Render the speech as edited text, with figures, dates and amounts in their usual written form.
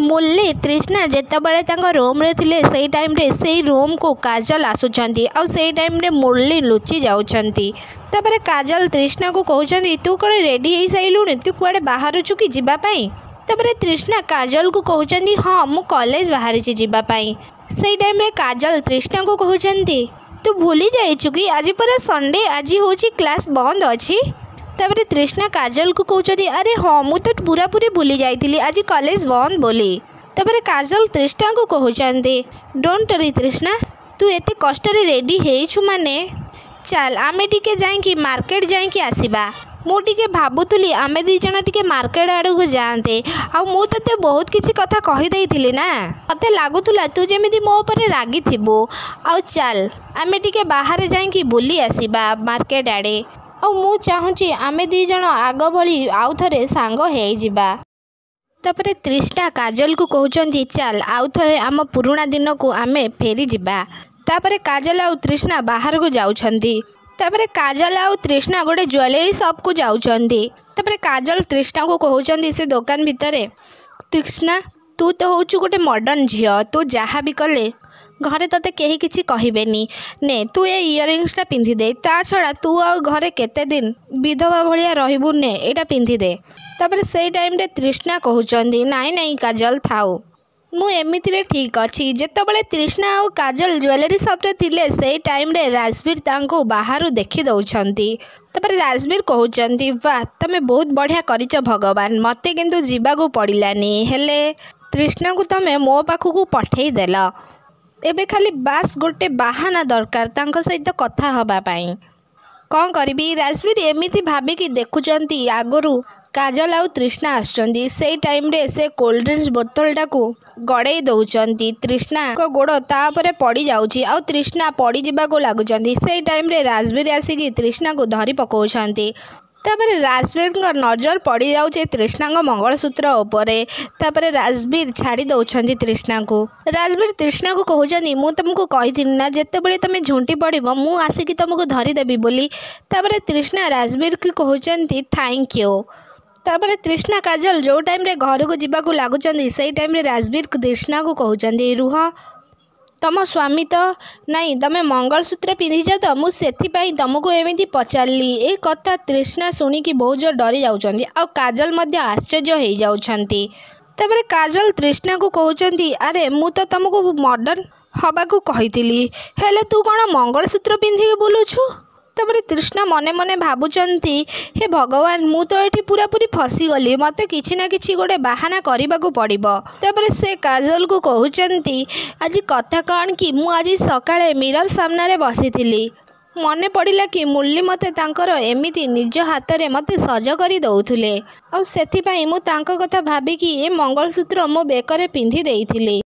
मुरली तृष्णा जेतेबेले तांको रूम रे थिले सेई टाइम रे सेई रूम को काजल आसुचंती आ सेई टाइम रे मुरली लुचि जाउचंती। तापरे काजल तृष्णा को कहउचंती तू कोन रेडी हेई साइलुनी तू कुआडे बाहरुचु कि जिबा पई। तापरे तृष्णा काजल को कहउचंती हां मु कॉलेज बाहरिछि जिबा पई। सेई टाइम रे काजल तृष्णा को कहउचंती तू भूली जाइछु कि आज पर संडे आज होची क्लास बंद अछि। तापरे तृष्णा काजल को कहउचंती अरे हां मु तो पूरा पूरी भूली जाइतिली आज कॉलेज बंद बोली। तापरे काजल तृष्णा को कहउचंती डोंट वरी तृष्णा तू एते कष्ट रे रेडी हेइछु माने चल आमे टिके जाइकी मार्केट जाइकी आसीबा। मु टिके भाबुतुली आमे दी जण टिके मार्केट आडू को जानते आ मु तते बहुत किछि कथा कहि देइथिली ना मते लागुतुला तू जेमिति मो ऊपर रागी थिबो आ चल आमे टिके बाहर जाइकी बुली आसीबा मार्केट आडे आ मु चाहूची आमे दी जण आग भली आउ थरे सांग हेइ जिबा। तापरे तृष्णा काजल को कहउचंती चल आउ थरे आम पुराना दिन को आमे फेरी जिबा। तापरे काजल आउ तृष्णा बाहर को जाउछंती। तापरे काजल आउ तृष्णा गोटे ज्वेलरी शॉप को जाउछंती। तापरे काजल तृष्णा को कहउचंती से दुकान भितरे तृष्णा तू तो होचु गोटे मॉडर्न झियो तू जहाँ भी कले घरे तते केही किछि कहिबेनी ने तू ए इयरिंग्स टा पिंधि दे ता छड़ा तू आ घरे केते दिन विधवा भलिया रहिबु ने एटा पिंधि दे। तापरे सेई टाइम रे तृष्णा कहउचंती नाई नाई काजल थाउ मु एमिति रे ठीक अछि। जेतेबेले तृष्णा आ काजल ज्वेलरी शॉप रे थिले सेई टाइम रे राजवीर तांको बाहरु देखि दउछंती। तापरे राजवीर कहउचंती वाह तमे बहुत बढ़िया करिच भगवान मते किंतु जीवाकू पड़िलानी हेले तृष्णा को तमे मो पाखु को पठेई देला एबे खाली बास गोटे बाहाना दरकार तांको सहित कथा हबा पाई कौन करिबी। राजवीर एमिति भाबिकी देखुचंती आगरू काजल आउ तृष्णा आसुचंती सेई टाइम रे से कोल्ड ड्रिंक्स बोतल टाकू गड़ेई दउचंती तृष्णा को गोड़ तापरे पड़ी जाउची आउ तृष्णा पड़ी जिबाको लागुचंती। सेई टाइम रे राजवीर आसिकी तृष्णा को धरी पकाउछंती। तापरे राजवीर का नजर पड़ी जाउचे तृष्णा को मंगलसूत्र उपरे। तापरे राजवीर छाड़ी दउछंती तृष्णा को। राजवीर तृष्णा को कहउचंती मु तुमको कहिथिनी ना जेतेबेले तमे झुंटी पड़िबो मु आसिकी तुमको धरी देबी बोली। तापरे तृष्णा राजवीर को कहउचंती थैंक यू। तापरे तृष्णा काजल जो टाइम रे घर को जिबाकू लागुचंती सेई टाइम रे राजवीर तृष्णा को कहउचंती रुह तम स्वामी तो नहीं तमे मंगलसूत्र पिंधिच तो मु सेथि पई तुमको एमिति पचारली। ए कथा तृष्णा सुनिकी बहुत जोर डरी जाउछंती आ काजल मध्य आश्चर्य हेइ जाउछंती। तापरे काजल तृष्णा को कहउचंती अरे मु तो तुमको मॉडर्न हबाकू कहितिली हेले तू कोन मंगलसूत्र पिंधिके बुलुछु। तापरे तृष्णा मने मने भाबुचंती हे भगवान मु तो एठी पूरा पूरी फसी गली मते किछि ना किछि गोटे बाहाना करिबाकू पड़िबो। तापरे से काजल को कहउचंती आज कथा कौन कि मु आज सकाळे मिरर सामने रे बसिथिली मने पड़िला कि मुरली मते तांकर एमिति निज हाथ रे मते सज करी दउथुले आ सेथि पई मु तांको कथा भाबिकी ए मंगलसूत्र मो बेकरे पिंधि देइथिली।